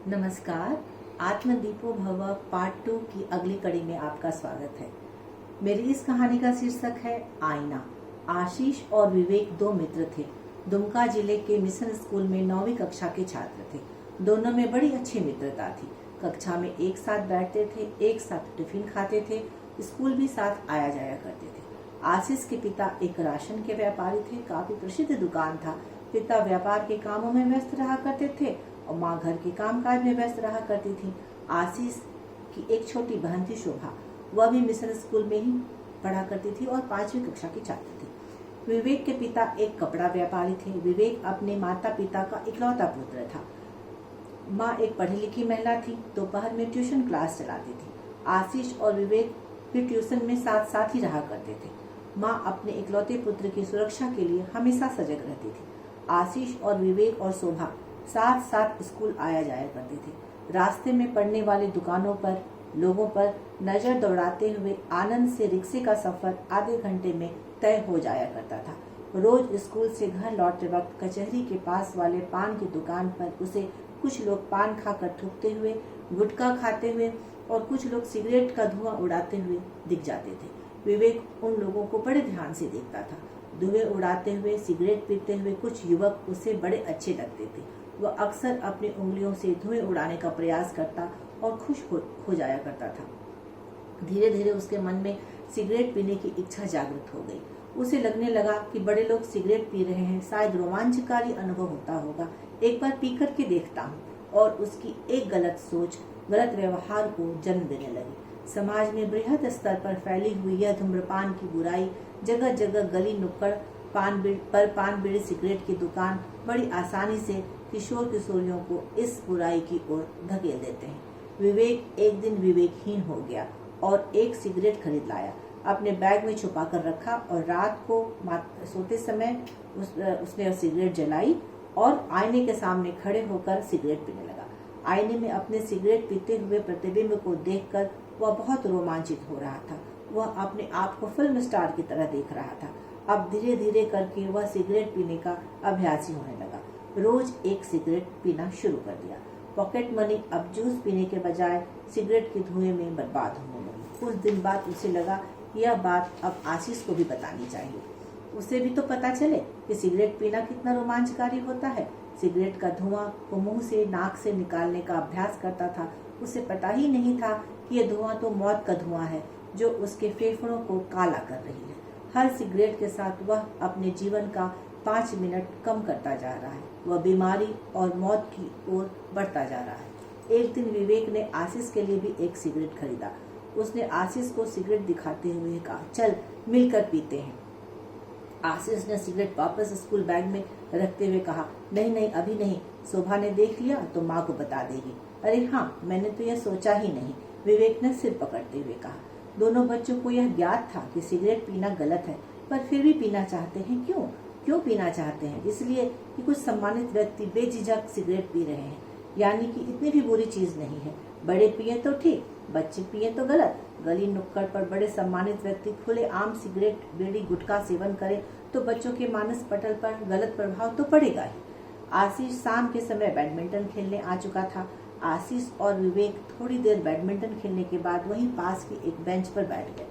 नमस्कार। आत्मदीपो भव पार्ट 2 की अगली कड़ी में आपका स्वागत है। मेरी इस कहानी का शीर्षक है आईना। आशीष और विवेक दो मित्र थे। दुमका जिले के मिशन स्कूल में 9वीं कक्षा के छात्र थे। दोनों में बड़ी अच्छी मित्रता थी। कक्षा में एक साथ बैठते थे, एक साथ टिफिन खाते थे, स्कूल भी साथ आया जाया करते थे। आशीष के पिता एक राशन के व्यापारी थे। काफी प्रसिद्ध दुकान था। पिता व्यापार के कामों में व्यस्त रहा करते थे और माँ घर के कामकाज में व्यस्त रहा करती थी। आशीष की एक छोटी बहन थी शोभा। वह भी मिशन स्कूल में ही पढ़ा करती थी और 5वीं कक्षा की छात्र थी। विवेक के पिता एक कपड़ा व्यापारी थे। विवेक अपने माता पिता का इकलौता पुत्र था। माँ एक पढ़ी लिखी महिला थी। दोपहर में ट्यूशन क्लास चलाती थी। आशीष और विवेक भी ट्यूशन में साथ साथ ही रहा करते थे। माँ अपने इकलौते पुत्र की सुरक्षा के लिए हमेशा सजग रहती थी। आशीष और विवेक और शोभा साथ साथ स्कूल आया जाया करते थे। रास्ते में पड़ने वाली दुकानों पर, लोगों पर नजर दौड़ाते हुए आनंद से रिक्शे का सफर आधे घंटे में तय हो जाया करता था। रोज स्कूल से घर लौटते वक्त कचहरी के पास वाले पान की दुकान पर उसे कुछ लोग पान खाकर थूकते हुए, गुटखा खाते हुए और कुछ लोग सिगरेट का धुआं उड़ाते हुए दिख जाते थे। विवेक उन लोगों को बड़े ध्यान से देखता था। धुएं उड़ाते हुए, सिगरेट पीते हुए कुछ युवक उसे बड़े अच्छे लगते थे। वह अक्सर अपनी उंगलियों से धुएं उड़ाने का प्रयास करता और खुश हो जाया करता था। धीरे धीरे उसके मन में सिगरेट पीने की इच्छा जागृत हो गई। उसे लगने लगा कि बड़े लोग सिगरेट पी रहे हैं, शायद रोमांचकारी अनुभव होता होगा। एक बार पी कर के देखता हूँ। और उसकी एक गलत सोच गलत व्यवहार को जन्म देने लगी। समाज में बृहद स्तर पर फैली हुई यह धूम्रपान की बुराई, जगह जगह गली नुक्कड़ पान बीड़ी सिगरेट की दुकान बड़ी आसानी से किशोर किशोरियों को इस बुराई की ओर धकेल देते हैं। विवेक एक दिन विवेकहीन हो गया और एक सिगरेट खरीद लाया। अपने बैग में छुपा कर रखा और रात को सोते समय उसने सिगरेट जलाई और आईने के सामने खड़े होकर सिगरेट पीने लगा। आईने में अपने सिगरेट पीते हुए प्रतिबिंब को देखकर वह बहुत रोमांचित हो रहा था। वह अपने आप को फिल्म स्टार की तरह देख रहा था। अब धीरे धीरे करके वह सिगरेट पीने का अभ्यासी होने लगा। रोज एक सिगरेट पीना शुरू कर दिया। पॉकेट मनी अब जूस पीने के बजाय सिगरेट के धुएं में बर्बाद होने लगी। कुछ दिन बाद उसे लगा यह बात अब आशीष को भी बतानी चाहिए। उसे भी तो पता चले कि सिगरेट पीना कितना रोमांचकारी होता है। सिगरेट का धुआं वो मुंह से, नाक से निकालने का अभ्यास करता था। उसे पता ही नहीं था कि यह धुआं तो मौत का धुआं है जो उसके फेफड़ों को काला कर रही है। हर सिगरेट के साथ वह अपने जीवन का 5 मिनट कम करता जा रहा है। वह बीमारी और मौत की ओर बढ़ता जा रहा है। एक दिन विवेक ने आशीष के लिए भी एक सिगरेट खरीदा। उसने आशीष को सिगरेट दिखाते हुए कहा, चल मिलकर पीते हैं। आशीष ने सिगरेट वापस स्कूल बैग में रखते हुए कहा, नहीं नहीं, अभी नहीं। शोभा ने देख लिया तो माँ को बता देगी। अरे हाँ, मैंने तो यह सोचा ही नहीं, विवेक ने सिर पकड़ते हुए कहा। दोनों बच्चों को यह ज्ञात था कि सिगरेट पीना गलत है, पर फिर भी पीना चाहते हैं। क्यों पीना चाहते हैं? इसलिए कि कुछ सम्मानित व्यक्ति बेझिझक सिगरेट पी रहे हैं, यानी कि इतनी भी बुरी चीज नहीं है। बड़े पिए तो ठीक, बच्चे पिए तो गलत। गली नुक्कड़ पर बड़े सम्मानित व्यक्ति खुले आम सिगरेट, बीड़ी, गुटखा सेवन करें तो बच्चों के मानस पटल पर गलत प्रभाव तो पड़ेगा ही। आशीष शाम के समय बैडमिंटन खेलने आ चुका था। आशीष और विवेक थोड़ी देर बैडमिंटन खेलने के बाद वहीं पास की एक बेंच पर बैठ गए।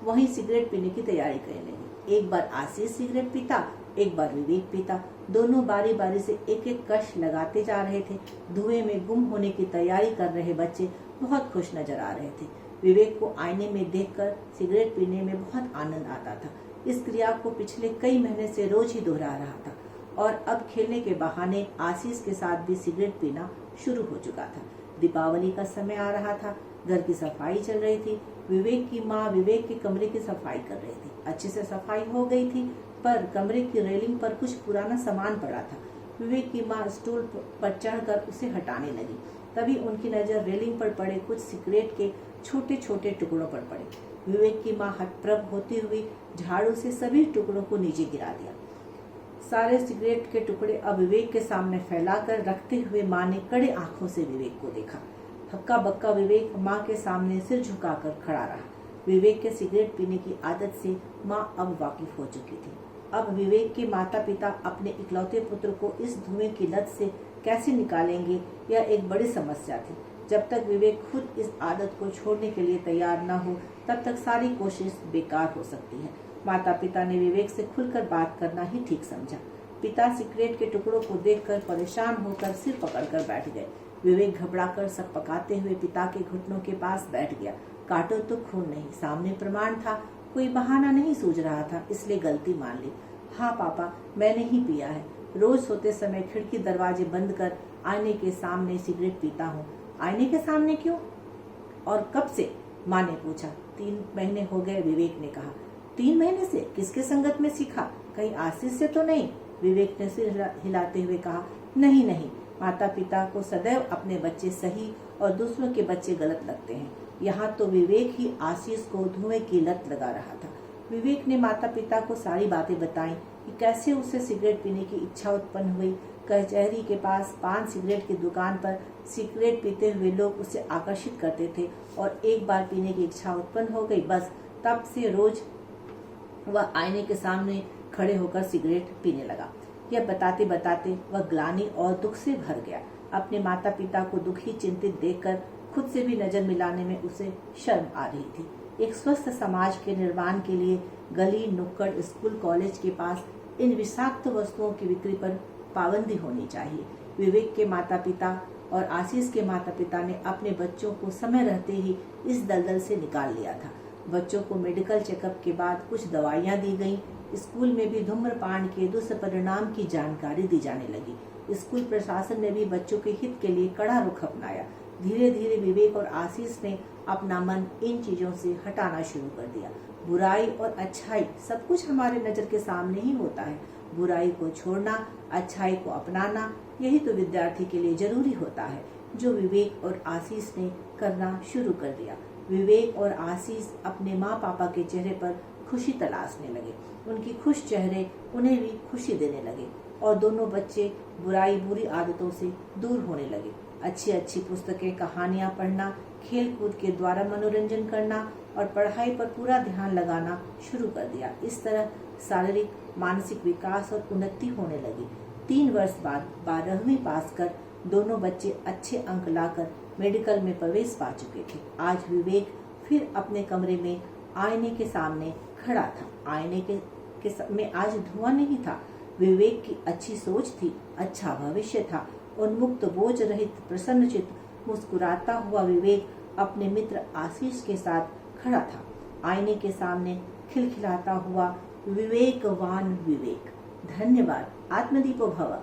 वहीं सिगरेट पीने की तैयारी करने लगे। एक बार आशीष सिगरेट पीता, एक बार विवेक पीता। दोनों बारी बारी से एक एक कश लगाते जा रहे थे। धुएं में गुम होने की तैयारी कर रहे बच्चे बहुत खुश नजर आ रहे थे। विवेक को आईने में देखकर सिगरेट पीने में बहुत आनंद आता था। इस क्रिया को पिछले कई महीने से रोज ही दोहरा रहा था और अब खेलने के बहाने आशीष के साथ भी सिगरेट पीना शुरू हो चुका था। दीपावली का समय आ रहा था। घर की सफाई चल रही थी। विवेक की माँ विवेक के कमरे की सफाई कर रही थी। अच्छे से सफाई हो गई थी, पर कमरे की रेलिंग पर कुछ पुराना सामान पड़ा था। विवेक की माँ स्टूल पर चढ़कर उसे हटाने लगी। तभी उनकी नजर रेलिंग पर पड़े कुछ सिगरेट के छोटे छोटे टुकड़ों पर पड़ी। विवेक की माँ हतप्रभ होती हुई झाड़ू से सभी टुकड़ों को नीचे गिरा दिया। सारे सिगरेट के टुकड़े अब विवेक के सामने फैलाकर रखते हुए माँ ने कड़े आंखों से विवेक को देखा। हक्का बक्का विवेक माँ के सामने सिर झुकाकर खड़ा रहा। विवेक के सिगरेट पीने की आदत से माँ अब वाकिफ हो चुकी थी। अब विवेक के माता पिता अपने इकलौते पुत्र को इस धुएं की लत से कैसे निकालेंगे, यह एक बड़ी समस्या थी। जब तक विवेक खुद इस आदत को छोड़ने के लिए तैयार न हो, तब तक सारी कोशिश बेकार हो सकती है। माता पिता ने विवेक से खुलकर बात करना ही ठीक समझा। पिता सिगरेट के टुकड़ों को देखकर परेशान होकर सिर पकड़कर बैठ गए। विवेक घबराकर सब पकाते हुए पिता के घुटनों के पास बैठ गया। काटो तो खून नहीं, सामने प्रमाण था, कोई बहाना नहीं सूझ रहा था, इसलिए गलती मान ली। हाँ पापा, मैंने ही पिया है। रोज सोते समय खिड़की दरवाजे बंद कर आईने के सामने सिगरेट पीता हूँ। आईने के सामने क्यों और कब से? माँ ने पूछा। 3 महीने हो गए, विवेक ने कहा। 3 महीने से? किसके संगत में सीखा? कहीं आशीष से तो नहीं? विवेक ने सिर हिलाते हुए कहा। नहीं नहीं, माता पिता को सदैव अपने बच्चे सही और दूसरों के बच्चे गलत लगते हैं। यहाँ तो विवेक ही आशीष को धुएं की लत लगा रहा था। विवेक ने माता पिता को सारी बातें बताई कि कैसे उसे सिगरेट पीने की इच्छा उत्पन्न हुई। कचहरी के पास पान सिगरेट की दुकान पर सिगरेट पीते हुए लोग उसे आकर्षित करते थे और एक बार पीने की इच्छा उत्पन्न हो गई, बस तब से रोज वह आईने के सामने खड़े होकर सिगरेट पीने लगा। यह बताते बताते वह ग्लानि और दुख से भर गया। अपने माता पिता को दुखी चिंतित देखकर खुद से भी नजर मिलाने में उसे शर्म आ रही थी। एक स्वस्थ समाज के निर्माण के लिए गली, नुक्कड़, स्कूल, कॉलेज के पास इन विषाक्त वस्तुओं की बिक्री पर पाबंदी होनी चाहिए। विवेक के माता पिता और आशीष के माता पिता ने अपने बच्चों को समय रहते ही इस दलदल से निकाल लिया था। बच्चों को मेडिकल चेकअप के बाद कुछ दवाइयाँ दी गईं। स्कूल में भी धूम्रपान के दुष्परिणाम की जानकारी दी जाने लगी। स्कूल प्रशासन ने भी बच्चों के हित के लिए कड़ा रुख अपनाया। धीरे धीरे विवेक और आशीष ने अपना मन इन चीजों से हटाना शुरू कर दिया। बुराई और अच्छाई सब कुछ हमारे नजर के सामने ही होता है। बुराई को छोड़ना, अच्छाई को अपनाना, यही तो विद्यार्थी के लिए जरूरी होता है, जो विवेक और आशीष ने करना शुरू कर दिया। विवेक और आशीष अपने माँ पापा के चेहरे पर खुशी तलाशने लगे। उनकी खुश चेहरे उन्हें भी खुशी देने लगे और दोनों बच्चे बुराई, बुरी आदतों से दूर होने लगे। अच्छी अच्छी पुस्तकें, कहानियाँ पढ़ना, खेल कूद के द्वारा मनोरंजन करना और पढ़ाई पर पूरा ध्यान लगाना शुरू कर दिया। इस तरह शारीरिक, मानसिक विकास और उन्नति होने लगी। 3 वर्ष बाद 12वीं पास कर दोनों बच्चे अच्छे अंक लाकर मेडिकल में प्रवेश पा चुके थे। आज विवेक फिर अपने कमरे में आईने के सामने खड़ा था। आईने के में आज धुआं नहीं था। विवेक की अच्छी सोच थी, अच्छा भविष्य था। उन्मुक्त, बोझ रहित, प्रसन्नचित्त, मुस्कुराता हुआ विवेक अपने मित्र आशीष के साथ खड़ा था। आईने के सामने खिलखिलाता हुआ विवेकवान विवेक। धन्यवाद। आत्मदीपो भव।